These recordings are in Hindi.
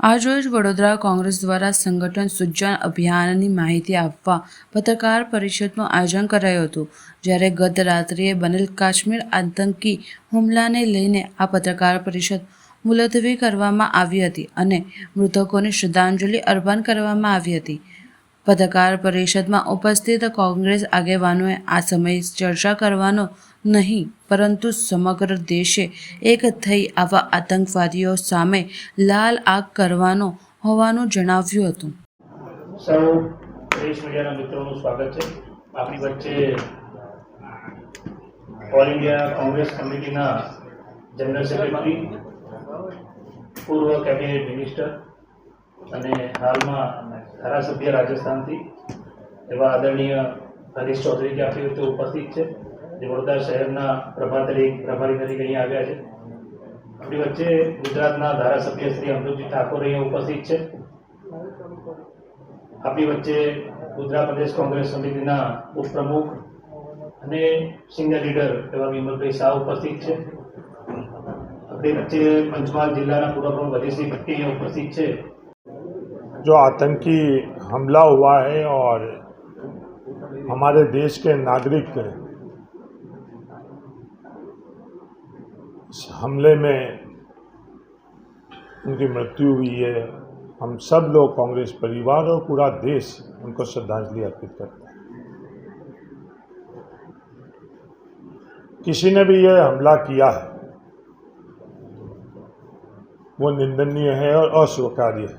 આજરોજ વડોદરા કોંગ્રેસ દ્વારા સંગઠન સૂચન અભિયાનની માહિતી આપવા પત્રકાર પરિષદનું આયોજન કરાયું હતું, જ્યારે ગત રાત્રિએ બનેલ કાશ્મીર આતંકી હુમલાને લઈને આ પત્રકાર પરિષદ મુલતવી કરવામાં આવી હતી અને મૃતકોને શ્રદ્ધાંજલિ અર્પણ કરવામાં આવી હતી. પત્રકાર પરિષદમાં ઉપસ્થિત કોંગ્રેસ આગેવાનોએ આ સમયે ચર્ચા કરવાનો નહીં, પરંતુ સમગ્ર દેશે એક થઈ આવા આતંકવાદીઓ સામે લાલ આગ કરવાનો હોવાનું જણાવ્યું હતું. સૌ પ્રેસ મીડિયાના મિત્રોનું સ્વાગત છે. આપણી વચ્ચે ઓલ ઇન્ડિયા કોંગ્રેસ કમિટીના જનરલ સેક્રેટરી, પૂર્વ કેબિનેટ મિનિસ્ટર અને હાલમાં ધારાસભ્ય રાજસ્થાનથી એવા આદરણીય હરીશ ચૌધરી આપણી વચ્ચે ઉપસ્થિત છે, જે વડોદરા શહેરના પ્રભારી તરીકે અહીંયા આવ્યા છે. આપણી વચ્ચે ગુજરાતના ધારાસભ્ય શ્રી અમૃતજી ઠાકોર અહીંયા ઉપસ્થિત છે. આપણી વચ્ચે ગુજરાત પ્રદેશ કોંગ્રેસ સમિતિના ઉપપ્રમુખ અને સિનિયર લીડર એવા વિમલભાઈ શાહ ઉપસ્થિત છે. આપણી વચ્ચે પંચમહાલ जिला पूर्व प्रमुख अधीसिंह भट्टी यहाँ उपस्थित है. जो आतंकी हमला हुआ है और हमारे देश के नागरिक इस हमले में उनकी मृत्यु हुई है, हम सब लोग कांग्रेस परिवार और पूरा देश उनको श्रद्धांजलि अर्पित करते हैं. किसी ने भी यह हमला किया है वो निंदनीय है और अस्वीकार्य है.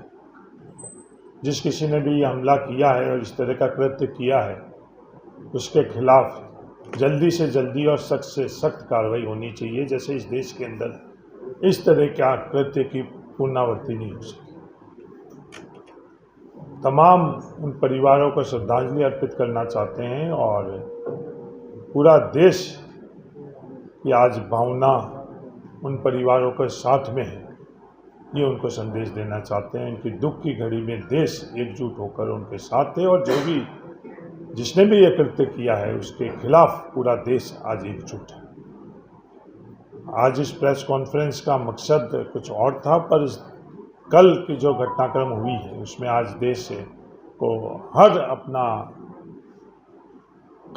जिस किसी ने भी ये हमला किया है और इस तरह का कृत्य किया है, उसके खिलाफ जल्दी से जल्दी और सख्त से सख्त कार्रवाई होनी चाहिए. जैसे इस देश के अंदर इस तरह का कृत्य की पुनरावृत्ति नहीं हो सकती. तमाम उन परिवारों को श्रद्धांजलि अर्पित करना चाहते हैं और पूरा देश की आज भावना उन परिवारों के साथ में है, ये उनको संदेश देना चाहते हैं. इनकी दुख की घड़ी में देश एकजुट होकर उनके साथ है और जो भी जिसने भी ये कृत्य किया है उसके खिलाफ पूरा देश आज एकजुट है. आज इस प्रेस कॉन्फ्रेंस का मकसद कुछ और था, पर कल की जो घटनाक्रम हुई है उसमें आज देश को हर अपना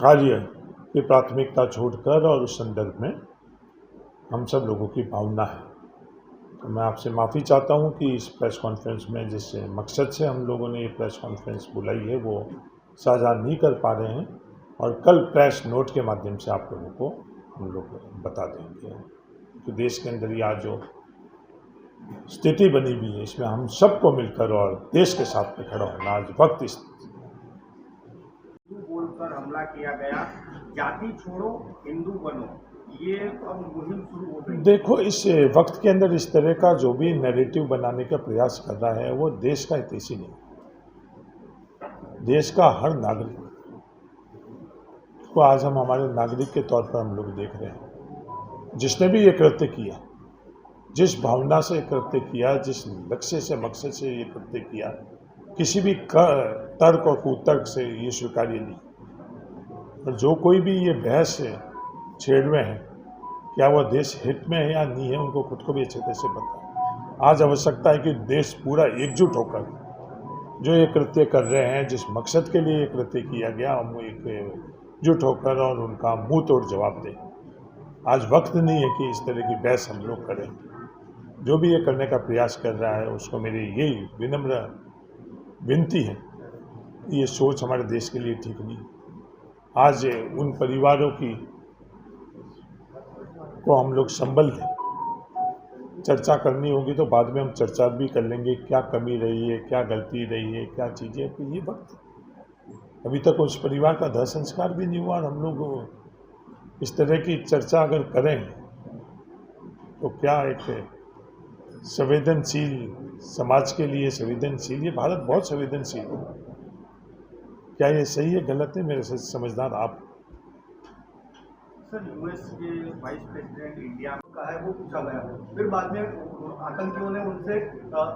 कार्य की प्राथमिकता छोड़कर और उस संदर्भ में हम सब लोगों की भावना है. तो मैं आपसे माफ़ी चाहता हूं कि इस प्रेस कॉन्फ्रेंस में जिस मकसद से हम लोगों ने ये प्रेस कॉन्फ्रेंस बुलाई है वो साझा नहीं कर पा रहे हैं, और कल प्रेस नोट के माध्यम से आप लोगों को हम लोग बता देंगे कि देश के अंदर आज जो स्थिति बनी हुई है इसमें हम सबको मिलकर और देश के साथ में खड़ा होना आज वक्त इस बोलकर हमला किया गया, जाति छोड़ो हिंदू बनो, ये अब मुहिम शुरू हो गई. देखो, इस वक्त के अंदर इस तरह का जो भी नैरेटिव बनाने का प्रयास कर रहा है वो देश का हितैषी नहीं. देश का हर नागरिक को आज हम हमारे नागरिक के तौर पर हम लोग देख रहे हैं. जिसने भी ये कृत्य किया, जिस भावना से कृत्य किया, जिस लक्ष्य से मकसद से ये कृत्य किया, किसी भी तर्क और कुतर्क से ये स्वीकार्य नहीं. और जो कोई भी ये बहस छेड़ में है, क्या वह देश हित में है या नहीं है, उनको खुद को भी अच्छे तरह से पता है. आज आवश्यकता है कि देश पूरा एकजुट होकर जो ये कृत्य कर रहे हैं, जिस मकसद के लिए ये कृत्य किया गया, हम एकजुट होकर और उनका मुंह तोड़ जवाब दें. आज वक्त नहीं है कि इस तरह की बहस हम लोग करें. जो भी ये करने का प्रयास कर रहा है उसको मेरी यही विनम्र विनती है कि ये सोच हमारे देश के लिए ठीक नहीं. आज उन परिवारों को हम लोग संभल लें. चर्चा करनी होगी तो बाद में हम चर्चा भी कर लेंगे, क्या कमी रही है, क्या गलती रही है, क्या चीज़ें. तो ये वक्त अभी तक उस परिवार का दाह संस्कार भी नहीं हुआ और हम लोग इस तरह की चर्चा अगर करें तो क्या एक संवेदनशील समाज के लिए संवेदनशील, ये भारत बहुत संवेदनशील है, क्या ये सही है गलत है? मेरे से समझदार आप. सर, यूएस के वाइस प्रेसिडेंट इंडिया का है वो पूछा गया, फिर बाद में आतंकियों ने उनसे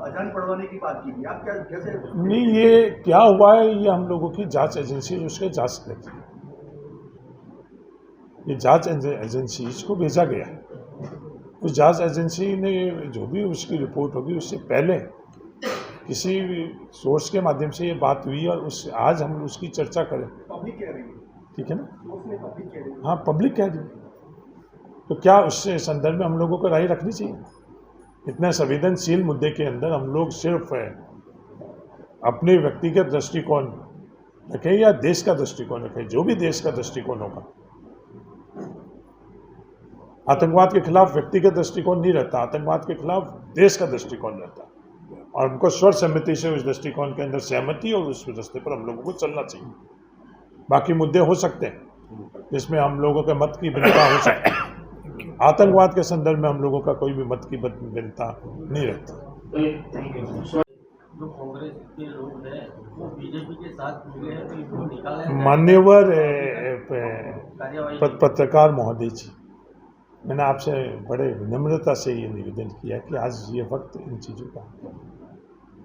अजान पढ़वाने की बात की थी. आप क्या कैसे नहीं, ये क्या हुआ है, ये हम लोगों की जांच एजेंसी उसके जांच करती है. ये जांच एजेंसी इसको भेजा गया है. उस जांच एजेंसी ने जो भी उसकी रिपोर्ट होगी उससे पहले किसी भी सोर्स के माध्यम से ये बात हुई और उस आज हम उसकी चर्चा करें, पब्लिक कह रही है, ठीक है ना? उसने पब्लिक कह रही है। हाँ, पब्लिक कह रही है, तो क्या उससे संदर्भ में हम लोगों को राय रखनी चाहिए? इतने संवेदनशील मुद्दे के अंदर हम लोग सिर्फ अपने व्यक्तिगत दृष्टिकोण रखें या देश का दृष्टिकोण रखें, जो भी देश का दृष्टिकोण होगा। आतंकवाद के खिलाफ व्यक्तिगत दृष्टिकोण नहीं रहता, आतंकवाद के खिलाफ देश का दृष्टिकोण रहता है और हमको सर्वसम्मति से उस दृष्टिकोण के अंदर सहमति और उस रास्ते पर हम लोगों को चलना चाहिए। बाकी मुद्दे हो सकते हैं जिसमें हम लोगों के मत की भिन्नता हो सकती है, आतंकवाद के संदर्भ में हम लोगों का कोई भी मत की भिन्नता नहीं रहती। Thank you. जो कांग्रेस के लोग हैं वो बीजेपी के साथ मिले हैं, तो इनको निकाला जाए। मान्यवर कार्यवाही पत्रकार महोदय जी, मैंने आपसे बड़े विनम्रता से ये निवेदन किया कि आज ये वक्त इन चीज़ों का।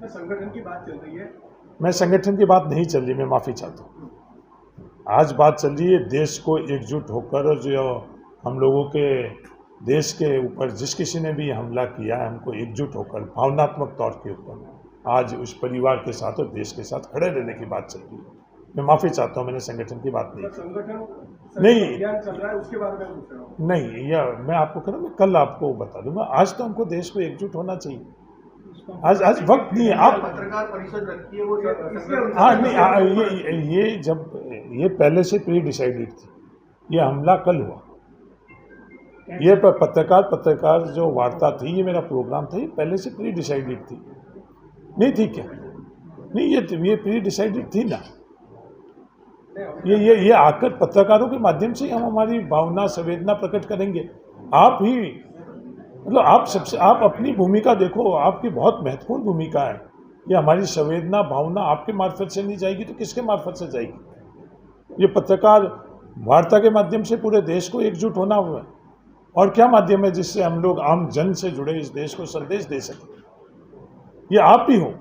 संगठन की बात चल रही है, मैं संगठन की बात नहीं चल रही, मैं माफ़ी चाहता हूँ। आज बात चल रही है देश को एकजुट होकर, और जो हम लोगों के देश के ऊपर जिस किसी ने भी हमला किया है, हमको एकजुट होकर भावनात्मक तौर के ऊपर आज उस परिवार के साथ और देश के साथ खड़े रहने की बात चल रही है। मैं माफ़ी चाहता हूँ, मैंने संगठन की बात नहीं की। संगठन नहीं। अभियान चल रहा है, उसके बारे में पूछ रहा हूँ। नहीं, या मैं आपको कह रहा हूँ, मैं कल आपको बता दूंगा। आज तो हमको देश को एकजुट होना चाहिए। आज वक्त नहीं है। आप पत्रकार परिषद रखी है, वो हाँ नहीं, ये जब ये पहले से प्री डिसाइडेड थी, ये हमला कल हुआ। ये पत्रकार जो वार्ता थी, ये मेरा प्रोग्राम था, ये पहले से प्री डिसाइडेड थी, नहीं थी क्या? नहीं, ये प्री डिसाइडेड थी ना। ये आकर पत्रकारों के माध्यम से हम हमारी भावना संवेदना प्रकट करेंगे। आप ही मतलब आप अपनी भूमिका देखो, आपकी बहुत महत्वपूर्ण भूमिका है। ये हमारी संवेदना भावना आपके मार्फत से नहीं जाएगी तो किसके मार्फत से जाएगी? ये पत्रकार वार्ता के माध्यम से पूरे देश को एकजुट होना हुआ है। और क्या माध्यम है जिससे हम लोग आम जन से जुड़े इस देश को संदेश दे सकें? ये आप ही हो।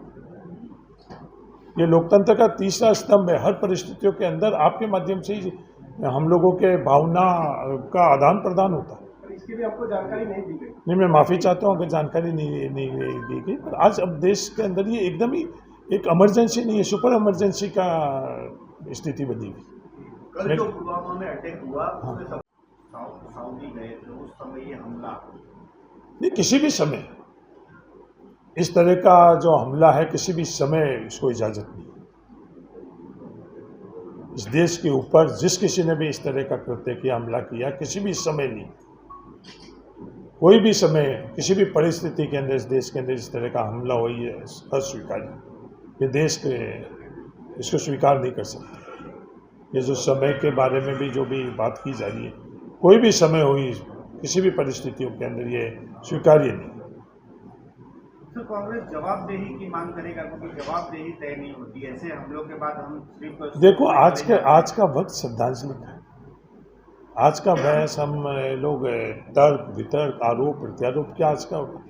ये लोकतंत्र का तीसरा स्तंभ है। हर परिस्थितियों के अंदर आपके माध्यम से ही हम लोगों के भावना का आदान प्रदान होता है। इसके लिए आपको जानकारी नहीं दी गई। नहीं, मैं माफ़ी चाहता हूँ अगर जानकारी नहीं दी गई। पर आज अब देश के अंदर ये एकदम ही एक इमरजेंसी नहीं है, सुपर इमरजेंसी का स्थिति बनी हुई। कल जो पुलवामा में अटैक हुआ, उसमें सब सऊदी गए थे, उस समय ये हमला नहीं, किसी भी समय इस तरह का जो हमला है, किसी भी समय इसको इजाज़त नहीं। इस देश के ऊपर जिस किसी ने भी इस तरह का कृत्य किया, हमला किया, किसी भी समय नहीं, कोई भी समय, किसी भी परिस्थिति के अंदर इस देश के अंदर इस तरह का हमला हो, ये अस्वीकार्य। ये देश के इसको स्वीकार नहीं कर सकते। ये जो समय के बारे में भी जो भी बात की जा रही है, कोई भी समय हुई, किसी भी परिस्थितियों के अंदर ये स्वीकार्य नहीं। तो कांग्रेस जवाबदेही की मांग करेगा, क्योंकि जवाबदेही तय नहीं होती। ऐसे हमलों के बाद हम सिर्फ देखो, आज का वक्त श्रद्धांजलि का है। आज का बहस हम लोग तर्क वितर्क आरोप प्रत्यारोप क्या आज का होगा?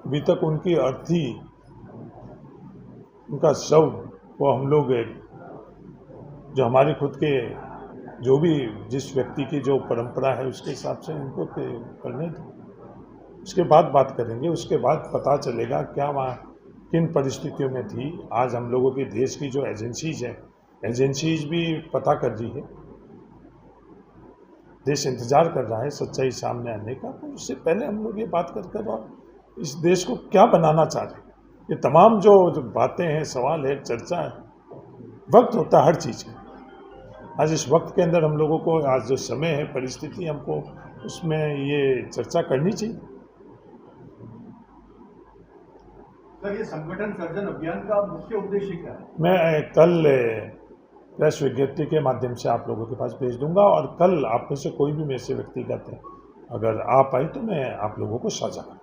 अभी तक उनकी अर्थी, उनका शव वो हम लोग जो हमारी खुद के जो भी जिस व्यक्ति की जो परंपरा है उसके हिसाब से उनको करने दो। उसके बाद बात करेंगे, उसके बाद पता चलेगा क्या वहाँ किन परिस्थितियों में थी। आज हम लोगों के देश की जो एजेंसीज हैं, एजेंसीज भी पता कर रही है। देश इंतज़ार कर रहा है सच्चाई सामने आने का। तो उससे पहले हम लोग ये बात कर और इस देश को क्या बनाना चाह रहे हैं, ये तमाम जो बातें हैं, सवाल है, चर्चा है, वक्त होता है हर चीज़ का। आज इस वक्त के अंदर हम लोगों को, आज जो समय है, परिस्थिति, हमको उसमें ये चर्चा करनी चाहिए। सर, ये संगठन सर्जन अभियान का मुख्य उद्देश्य क्या है? मैं कल प्रेस विज्ञप्ति के माध्यम से आप लोगों के पास भेज दूंगा और कल आप में से कोई भी मेरे से व्यक्तिगत है, अगर आप आए तो मैं आप लोगों को साझा करूँगा।